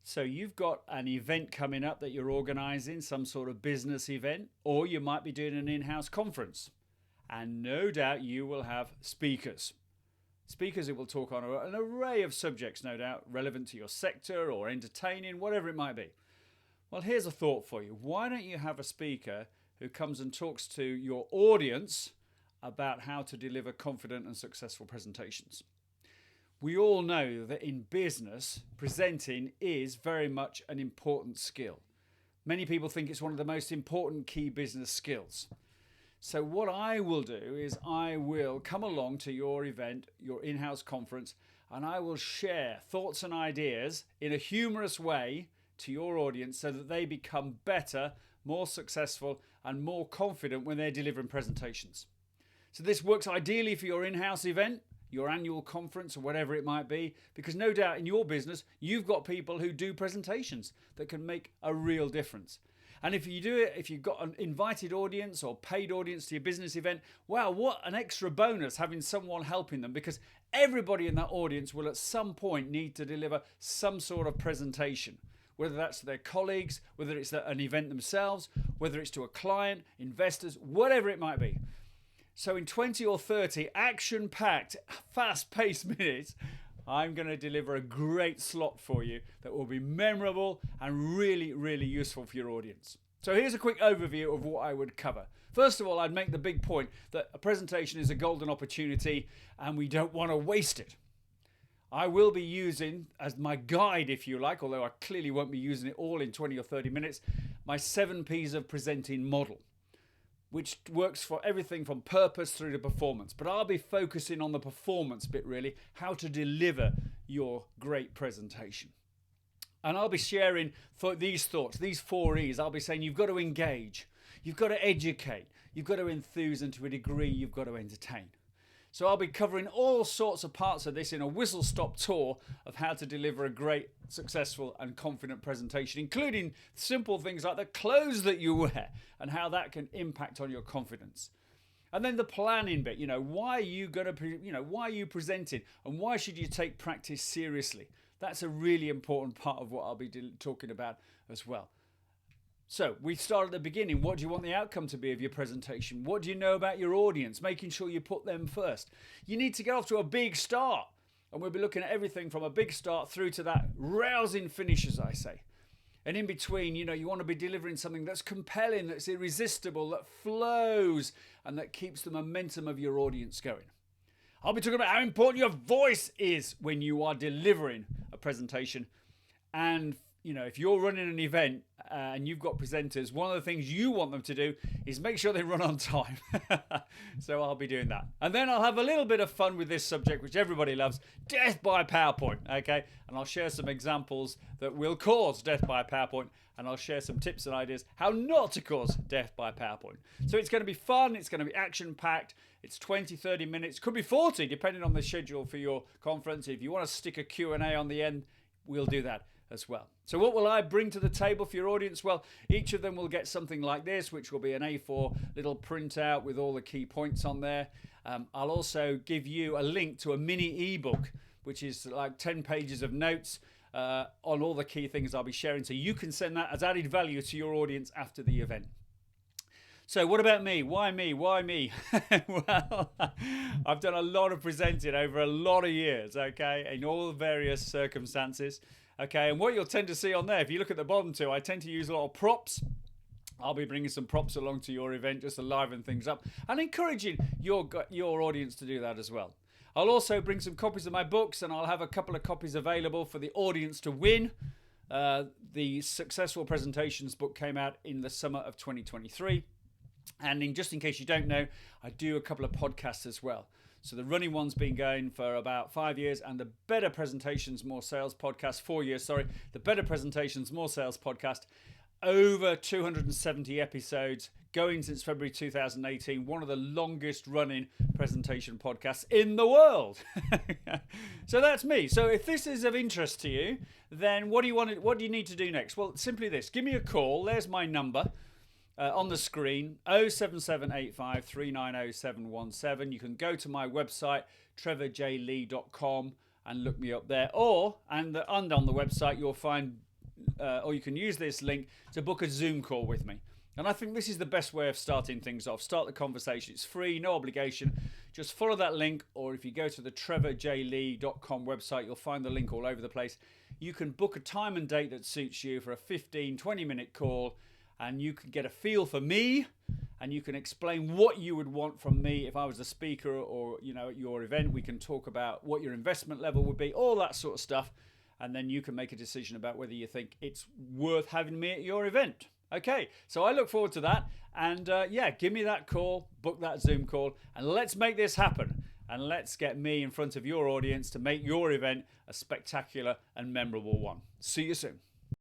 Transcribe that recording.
So you've got an event coming up that you're organizing, some sort of business event, or you might be doing an in-house conference. And no doubt you will have speakers. Speakers who will talk on an array of subjects, no doubt, relevant to your sector or entertaining, whatever it might be. Well, here's a thought for you. Why don't you have a speaker who comes and talks to your audience about how to deliver confident and successful presentations? We all know that in business, presenting is very much an important skill. Many people think it's one of the most important key business skills. So what I will do is I will come along to your event, your in-house conference, and I will share thoughts and ideas in a humorous way to your audience so that they become better, more successful, and more confident when they're delivering presentations. So this works ideally for your in-house event, your annual conference or whatever it might be, because no doubt in your business, you've got people who do presentations that can make a real difference. And if you do it, if you've got an invited audience or paid audience to your business event, wow, what an extra bonus having someone helping them, because everybody in that audience will at some point need to deliver some sort of presentation, whether that's to their colleagues, whether it's an event themselves, whether it's to a client, investors, whatever it might be. So in 20 or 30 action-packed, fast-paced minutes, I'm going to deliver a great slot for you that will be memorable and really, really useful for your audience. So here's a quick overview of what I would cover. First of all, I'd make the big point that a presentation is a golden opportunity and we don't want to waste it. I will be using, as my guide if you like, although I clearly won't be using it all in 20 or 30 minutes, my 7 P's of presenting model, which works for everything from purpose through to performance. But I'll be focusing on the performance bit really, how to deliver your great presentation. And I'll be sharing these thoughts, these 4 E's. I'll be saying you've got to engage, you've got to educate, you've got to enthuse, and to a degree you've got to entertain. So I'll be covering all sorts of parts of this in a whistle-stop tour of how to deliver a great, successful and confident presentation, including simple things like the clothes that you wear and how that can impact on your confidence. And then the planning bit, why are you going to, why are you presenting and why should you take practice seriously? That's a really important part of what I'll be talking about as well. So we start at the beginning. What do you want the outcome to be of your presentation? What do you know about your audience? Making sure you put them first. You need to get off to a big start. And we'll be looking at everything from a big start through to that rousing finish, as I say. And in between, you want to be delivering something that's compelling, that's irresistible, that flows, and that keeps the momentum of your audience going. I'll be talking about how important your voice is when you are delivering a presentation. And if you're running an event and you've got presenters, one of the things you want them to do is make sure they run on time. So I'll be doing that. And then I'll have a little bit of fun with this subject, which everybody loves, death by PowerPoint, okay? And I'll share some examples that will cause death by PowerPoint, and I'll share some tips and ideas how not to cause death by PowerPoint. So it's going to be fun, it's going to be action-packed, it's 20, 30 minutes, could be 40, depending on the schedule for your conference. If you want to stick a Q&A on the end, we'll do that as well. So what will I bring to the table for your audience? Well, each of them will get something like this, which will be an A4 little printout with all the key points on there. I'll also give you a link to a mini ebook, which is like 10 pages of notes on all the key things I'll be sharing. So you can send that as added value to your audience after the event. So what about me? Why me? Why me? Well, I've done a lot of presenting over a lot of years, okay, in all various circumstances. Okay, and what you'll tend to see on there, if you look at the bottom two, I tend to use a lot of props. I'll be bringing some props along to your event just to liven things up and encouraging your audience to do that as well. I'll also bring some copies of my books, and I'll have a couple of copies available for the audience to win. The Successful Presentations book came out in the summer of 2023. And just in case you don't know, I do a couple of podcasts as well. So the running one's been going for about 5 years, and the Better Presentations, More Sales podcast, 4 years, sorry. The Better Presentations, More Sales podcast, over 270 episodes, going since February 2018, one of the longest running presentation podcasts in the world. So that's me. So if this is of interest to you, then what do you need to do next? Well, simply this. Give me a call. There's my number. On the screen, 07785 390 717. You can go to my website, trevorjlee.com, and look me up there. And on the website, you'll find use this link to book a Zoom call with me. And I think this is the best way of starting things off. Start the conversation. It's free, no obligation. Just follow that link, or if you go to the trevorjlee.com website, you'll find the link all over the place. You can book a time and date that suits you for a 15, 20-minute call, and you can get a feel for me, and you can explain what you would want from me if I was the speaker, or at your event. We can talk about what your investment level would be, all that sort of stuff, and then you can make a decision about whether you think it's worth having me at your event. Okay, so I look forward to that, and give me that call, book that Zoom call, and let's make this happen, and let's get me in front of your audience to make your event a spectacular and memorable one. See you soon.